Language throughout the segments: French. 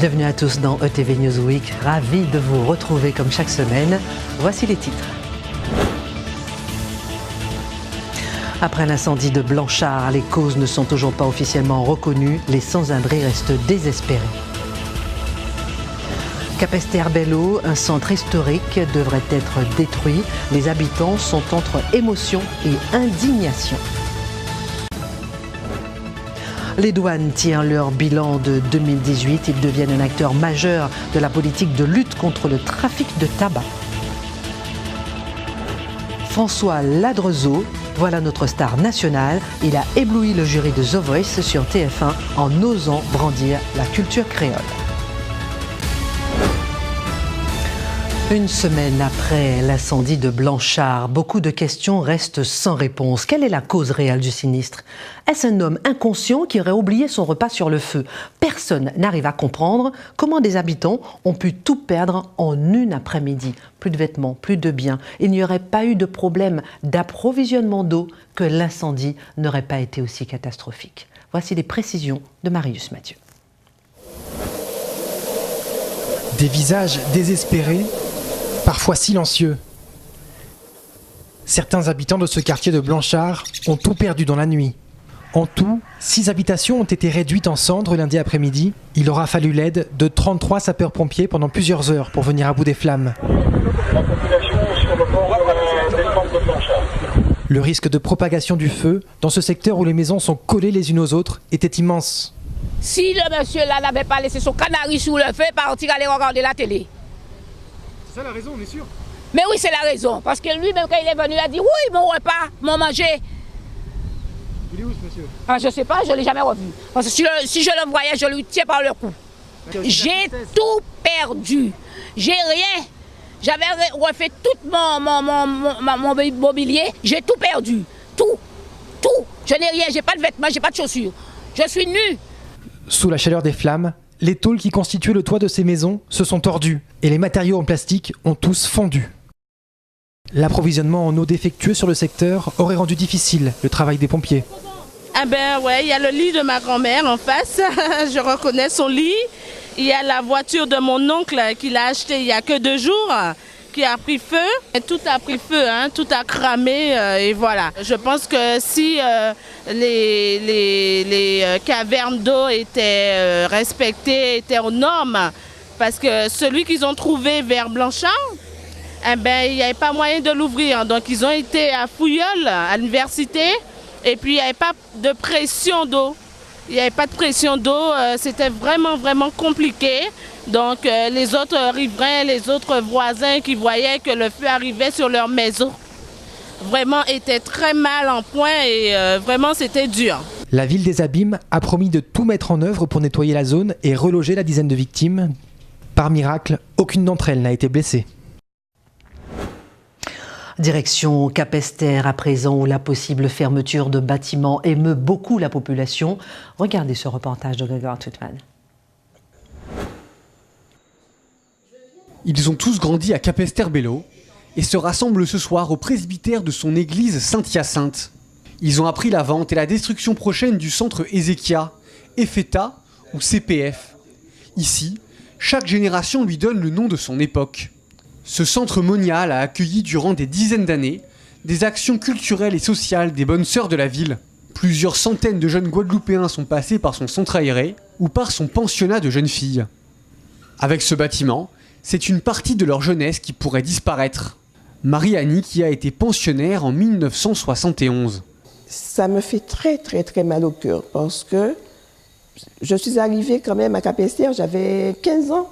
Bienvenue à tous dans ETV Newsweek, ravi de vous retrouver comme chaque semaine. Voici les titres. Après l'incendie de Blanchard, les causes ne sont toujours pas officiellement reconnues, les sans-abri restent désespérés. Capesterre-Belle-Eau, un centre historique, devrait être détruit. Les habitants sont entre émotion et indignation. Les douanes tirent leur bilan de 2018. Ils deviennent un acteur majeur de la politique de lutte contre le trafic de tabac. François Ladrezeau, voilà notre star nationale. Il a ébloui le jury de The Voice sur TF1 en osant brandir la culture créole. Une semaine après l'incendie de Blanchard, beaucoup de questions restent sans réponse. Quelle est la cause réelle du sinistre? Est-ce un homme inconscient qui aurait oublié son repas sur le feu? Personne n'arrive à comprendre comment des habitants ont pu tout perdre en une après-midi. Plus de vêtements, plus de biens. Il n'y aurait pas eu de problème d'approvisionnement d'eau que l'incendie n'aurait pas été aussi catastrophique. Voici les précisions de Marius Mathieu. Des visages désespérés, parfois silencieux. Certains habitants de ce quartier de Blanchard ont tout perdu dans la nuit. En tout, 6 habitations ont été réduites en cendres lundi après-midi. Il aura fallu l'aide de 33 sapeurs-pompiers pendant plusieurs heures pour venir à bout des flammes. Le risque de propagation du feu dans ce secteur où les maisons sont collées les unes aux autres était immense. Si le monsieur là n'avait pas laissé son canari sous le feu, partir aller regarder la télé. C'est ça la raison, on est sûr. Mais oui, c'est la raison. Parce que lui-même, quand il est venu, il a dit oui, mon repas, mon manger. Il est où ce monsieur? Ah, je ne sais pas, je ne l'ai jamais revu. Parce que si je le voyais, je lui tiens par le cou. J'ai tout perdu. J'ai rien. J'avais refait tout mon mobilier. J'ai tout perdu. Tout. Je n'ai rien. J'ai pas de vêtements, j'ai pas de chaussures. Je suis nue. Sous la chaleur des flammes, les tôles qui constituaient le toit de ces maisons se sont tordues et les matériaux en plastique ont tous fondu. L'approvisionnement en eau défectueux sur le secteur aurait rendu difficile le travail des pompiers. Ah ben ouais, il y a le lit de ma grand-mère en face, je reconnais son lit. Il y a la voiture de mon oncle qu'il a achetée il y a que 2 jours, qui a pris feu. Et tout a pris feu, hein, tout a cramé et voilà. Je pense que si les cavernes d'eau étaient respectées, étaient aux normes, parce que celui qu'ils ont trouvé vers Blanchard, eh ben, il n'y avait pas moyen de l'ouvrir. Donc ils ont été à Fouilleul, à l'université, et puis il n'y avait pas de pression d'eau. Il n'y avait pas de pression d'eau, c'était vraiment compliqué. Donc les autres riverains, les autres voisins qui voyaient que le feu arrivait sur leur maison, vraiment étaient très mal en point et vraiment c'était dur. La ville des Abîmes a promis de tout mettre en œuvre pour nettoyer la zone et reloger la dizaine de victimes. Par miracle, aucune d'entre elles n'a été blessée. Direction Capesterre à présent, où la possible fermeture de bâtiments émeut beaucoup la population. Regardez ce reportage de Grégoire Tutman. Ils ont tous grandi à Capesterre-Belle-Eau et se rassemblent ce soir au presbytère de son église Saint-Hyacinthe. Ils ont appris la vente et la destruction prochaine du centre Ezechia, EFETA ou CPF. Ici, chaque génération lui donne le nom de son époque. Ce centre monial a accueilli durant des dizaines d'années des actions culturelles et sociales des bonnes sœurs de la ville. Plusieurs centaines de jeunes Guadeloupéens sont passés par son centre aéré ou par son pensionnat de jeunes filles. Avec ce bâtiment, c'est une partie de leur jeunesse qui pourrait disparaître. Marie-Annie qui a été pensionnaire en 1971. Ça me fait très mal au cœur parce que je suis arrivée quand même à Capesterre, j'avais 15 ans.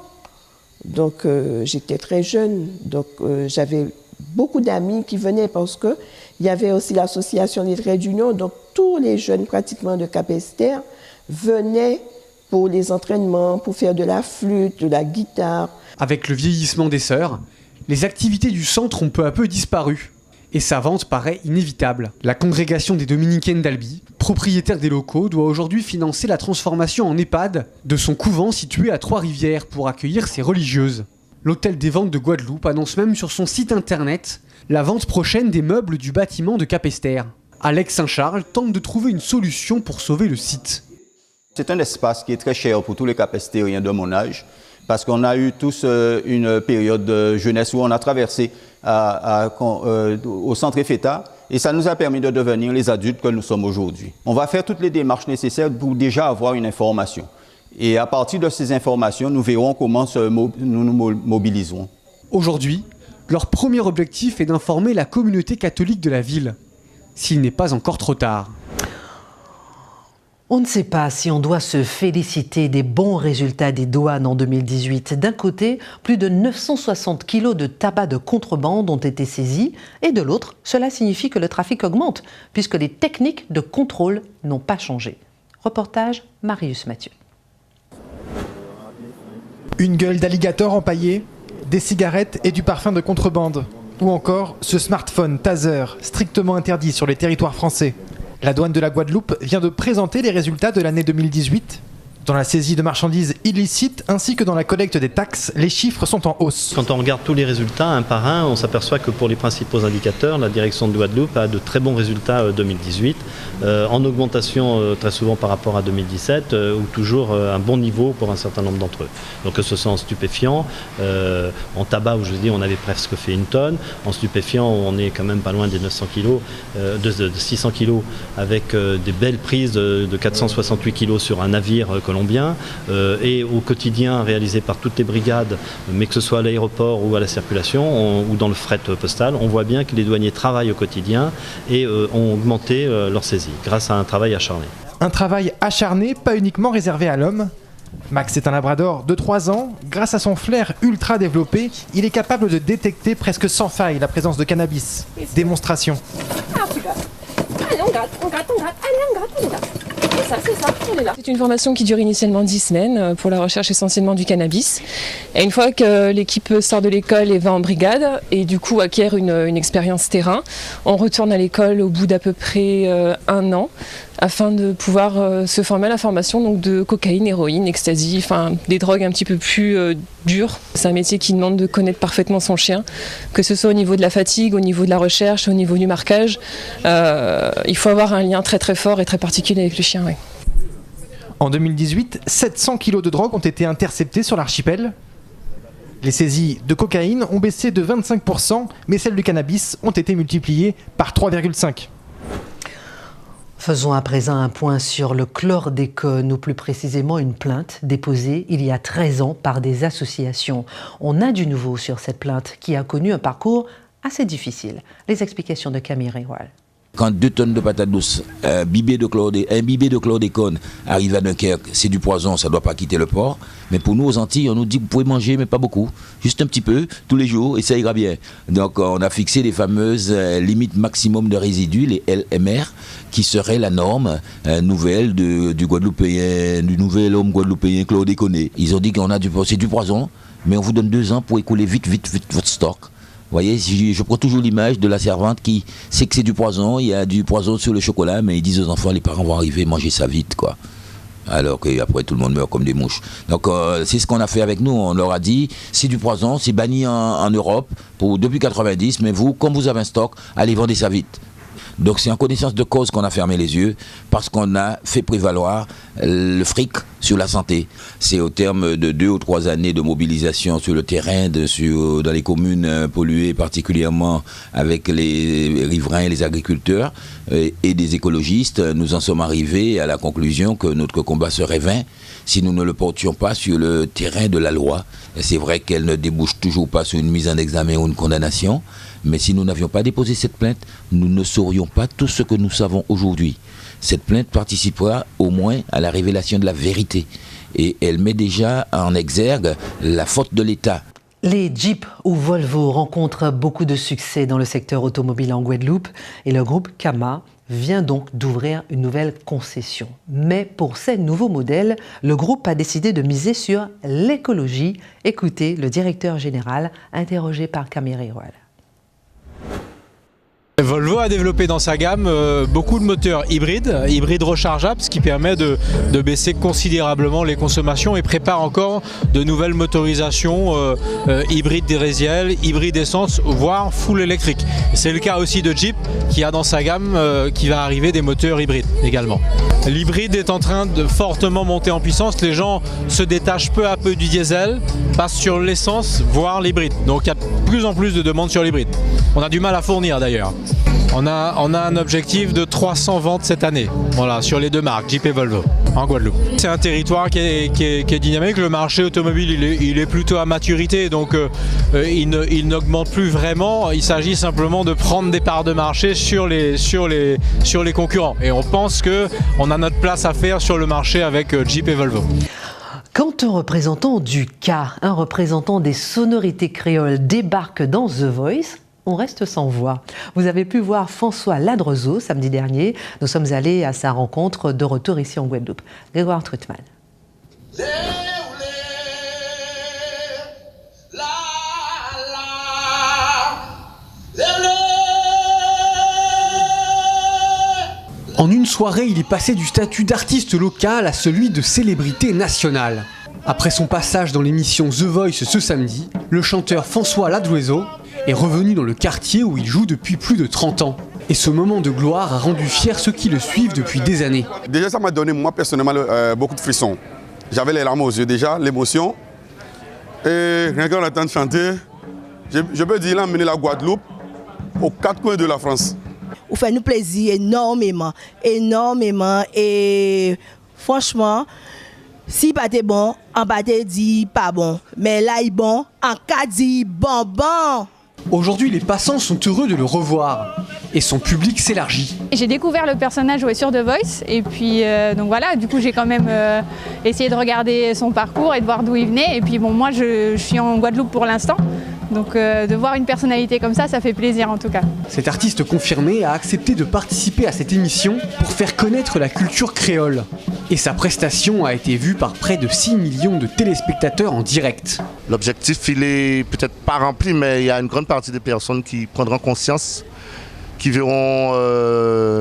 Donc j'étais très jeune, donc j'avais beaucoup d'amis qui venaient parce qu'il y avait aussi l'association des traits d'union, donc tous les jeunes pratiquement de Capesterre venaient pour les entraînements, pour faire de la flûte, de la guitare. Avec le vieillissement des sœurs, les activités du centre ont peu à peu disparu. Et sa vente paraît inévitable. La congrégation des Dominicaines d'Albi, propriétaire des locaux, doit aujourd'hui financer la transformation en EHPAD de son couvent situé à Trois-Rivières pour accueillir ses religieuses. L'hôtel des ventes de Guadeloupe annonce même sur son site internet la vente prochaine des meubles du bâtiment de Capesterre. Alex Saint-Charles tente de trouver une solution pour sauver le site. C'est un espace qui est très cher pour tous les capestériens de mon âge, parce qu'on a eu tous une période de jeunesse où on a traversé au centre EFETA, et ça nous a permis de devenir les adultes que nous sommes aujourd'hui. On va faire toutes les démarches nécessaires pour déjà avoir une information. Et à partir de ces informations, nous verrons comment nous nous mobiliserons. Aujourd'hui, leur premier objectif est d'informer la communauté catholique de la ville, s'il n'est pas encore trop tard. On ne sait pas si on doit se féliciter des bons résultats des douanes en 2018. D'un côté, plus de 960 kilos de tabac de contrebande ont été saisis, et de l'autre, cela signifie que le trafic augmente, puisque les techniques de contrôle n'ont pas changé. Reportage Marius Mathieu. Une gueule d'alligator empaillée, des cigarettes et du parfum de contrebande. Ou encore ce smartphone taser, strictement interdit sur les territoires français. La douane de la Guadeloupe vient de présenter les résultats de l'année 2018. Dans la saisie de marchandises illicites ainsi que dans la collecte des taxes, les chiffres sont en hausse. Quand on regarde tous les résultats un par un, on s'aperçoit que pour les principaux indicateurs, la direction de Guadeloupe a de très bons résultats 2018, en augmentation très souvent par rapport à 2017, ou toujours un bon niveau pour un certain nombre d'entre eux. Donc que ce soit en stupéfiants, en tabac où je dis on avait presque fait 1 tonne, en stupéfiants on est quand même pas loin des 900 kilos, de 600 kilos, avec des belles prises de 468 kilos sur un navire colombien, et au quotidien réalisé par toutes les brigades, mais que ce soit à l'aéroport ou à la circulation ou dans le fret postal, on voit bien que les douaniers travaillent au quotidien et ont augmenté leur saisie grâce à un travail acharné. Un travail acharné, pas uniquement réservé à l'homme. Max est un labrador de 3 ans. Grâce à son flair ultra développé, il est capable de détecter presque sans faille la présence de cannabis. Démonstration. Allez, on gratte, on gratte, on gratte. Allez, on gratte, on gratte. C'est ça, on est là. C'est une formation qui dure initialement 10 semaines pour la recherche essentiellement du cannabis. Et une fois que l'équipe sort de l'école et va en brigade, et du coup acquiert une expérience terrain, on retourne à l'école au bout d'à peu près 1 an, afin de pouvoir se former à la formation donc, de cocaïne, héroïne, ecstasy, enfin des drogues un petit peu plus dures. C'est un métier qui demande de connaître parfaitement son chien, que ce soit au niveau de la fatigue, au niveau de la recherche, au niveau du marquage. Il faut avoir un lien très très fort et très particulier avec le chien. Oui. En 2018, 700 kilos de drogue ont été interceptés sur l'archipel. Les saisies de cocaïne ont baissé de 25%, mais celles du cannabis ont été multipliées par 3,5. Faisons à présent un point sur le chlordécone, ou plus précisément une plainte déposée il y a 13 ans par des associations. On a du nouveau sur cette plainte qui a connu un parcours assez difficile. Les explications de Camille Réwal. Quand 2 tonnes de patates douces, un bibé de chlordécone arrive à Dunkerque, c'est du poison, ça ne doit pas quitter le port. Mais pour nous aux Antilles, on nous dit que vous pouvez manger, mais pas beaucoup. Juste un petit peu, tous les jours, et ça ira bien. Donc on a fixé les fameuses limites maximum de résidus, les LMR, qui seraient la norme nouvelle du nouvel homme guadeloupéen chlordéconé. Ils ont dit qu'on a c'est du poison, mais on vous donne 2 ans pour écouler vite votre stock. Vous voyez, je prends toujours l'image de la servante qui sait que c'est du poison, il y a du poison sur le chocolat, mais ils disent aux enfants, les parents vont arriver, manger ça vite, quoi. Alors qu'après tout le monde meurt comme des mouches. Donc c'est ce qu'on a fait avec nous, on leur a dit, c'est du poison, c'est banni en Europe depuis 90, mais vous, comme vous avez un stock, allez vendre ça vite. Donc c'est en connaissance de cause qu'on a fermé les yeux, parce qu'on a fait prévaloir le fric sur la santé. C'est au terme de 2 ou 3 années de mobilisation sur le terrain, dans les communes polluées, particulièrement avec les riverains et les agriculteurs et des écologistes, nous en sommes arrivés à la conclusion que notre combat serait vain si nous ne le portions pas sur le terrain de la loi. Et c'est vrai qu'elle ne débouche toujours pas sur une mise en examen ou une condamnation, mais si nous n'avions pas déposé cette plainte, nous ne saurions pas tout ce que nous savons aujourd'hui. Cette plainte participera au moins à la révélation de la vérité. Et elle met déjà en exergue la faute de l'État. Les Jeep ou Volvo rencontrent beaucoup de succès dans le secteur automobile en Guadeloupe et le groupe Kama vient donc d'ouvrir une nouvelle concession. Mais pour ces nouveaux modèles, le groupe a décidé de miser sur l'écologie. Écoutez le directeur général interrogé par Camille Réwal. Volvo a développé dans sa gamme beaucoup de moteurs hybrides rechargeables, ce qui permet de baisser considérablement les consommations et prépare encore de nouvelles motorisations hybrides diesel, hybrides essence, voire full électrique. C'est le cas aussi de Jeep qui a dans sa gamme qui va arriver des moteurs hybrides également. L'hybride est en train de fortement monter en puissance, les gens se détachent peu à peu du diesel, passent sur l'essence, voire l'hybride. Donc il y a de plus en plus de demandes sur l'hybride. On a du mal à fournir d'ailleurs. On a un objectif de 300 ventes cette année, voilà, sur les deux marques, Jeep et Volvo, en Guadeloupe. C'est un territoire qui est dynamique, le marché automobile il est plutôt à maturité, donc il n'augmente plus vraiment, il s'agit simplement de prendre des parts de marché sur les concurrents. Et on pense qu'on a notre place à faire sur le marché avec Jeep et Volvo. Quand un représentant du K, un représentant des sonorités créoles débarque dans The Voice, on reste sans voix. Vous avez pu voir François Ladrezeau samedi dernier. Nous sommes allés à sa rencontre de retour ici en Guadeloupe. Grégoire Truitman. En une soirée, il est passé du statut d'artiste local à celui de célébrité nationale. Après son passage dans l'émission The Voice ce samedi, le chanteur François Ladrezeau est revenu dans le quartier où il joue depuis plus de 30 ans. Et ce moment de gloire a rendu fier ceux qui le suivent depuis des années. Déjà, ça m'a donné, moi personnellement, beaucoup de frissons. J'avais les larmes aux yeux déjà, l'émotion. Et rien qu'en entendant chanter, je peux dire, il a emmené la Guadeloupe aux quatre coins de la France. Vous faites nous plaisir énormément, énormément. Et franchement, si pas t'es bon, en bas t'es dit pas bon. Mais là, il est bon, en cas dit bon, bon. Aujourd'hui, les passants sont heureux de le revoir et son public s'élargit. J'ai découvert le personnage sur The Voice et puis donc voilà, du coup j'ai quand même essayé de regarder son parcours et de voir d'où il venait. Et puis bon, moi je suis en Guadeloupe pour l'instant, donc de voir une personnalité comme ça fait plaisir en tout cas. Cet artiste confirmé a accepté de participer à cette émission pour faire connaître la culture créole. Et sa prestation a été vue par près de 6 millions de téléspectateurs en direct. L'objectif, il est peut-être pas rempli, mais il y a une grande partie des personnes qui prendront conscience, qui verront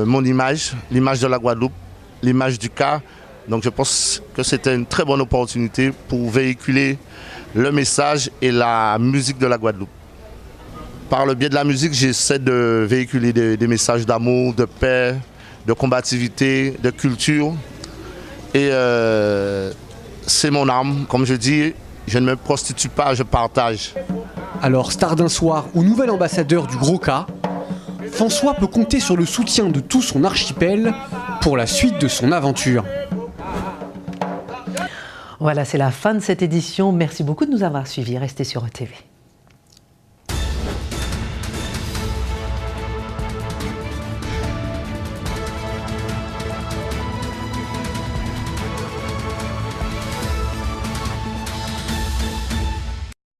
mon image, l'image de la Guadeloupe, l'image du K. Donc je pense que c'était une très bonne opportunité pour véhiculer le message et la musique de la Guadeloupe. Par le biais de la musique, j'essaie de véhiculer des messages d'amour, de paix, de combativité, de culture. Et c'est mon âme, comme je dis, je ne me prostitue pas, je partage. Alors, star d'un soir ou nouvel ambassadeur du Gros K, François peut compter sur le soutien de tout son archipel pour la suite de son aventure. Voilà, c'est la fin de cette édition. Merci beaucoup de nous avoir suivis. Restez sur ETV.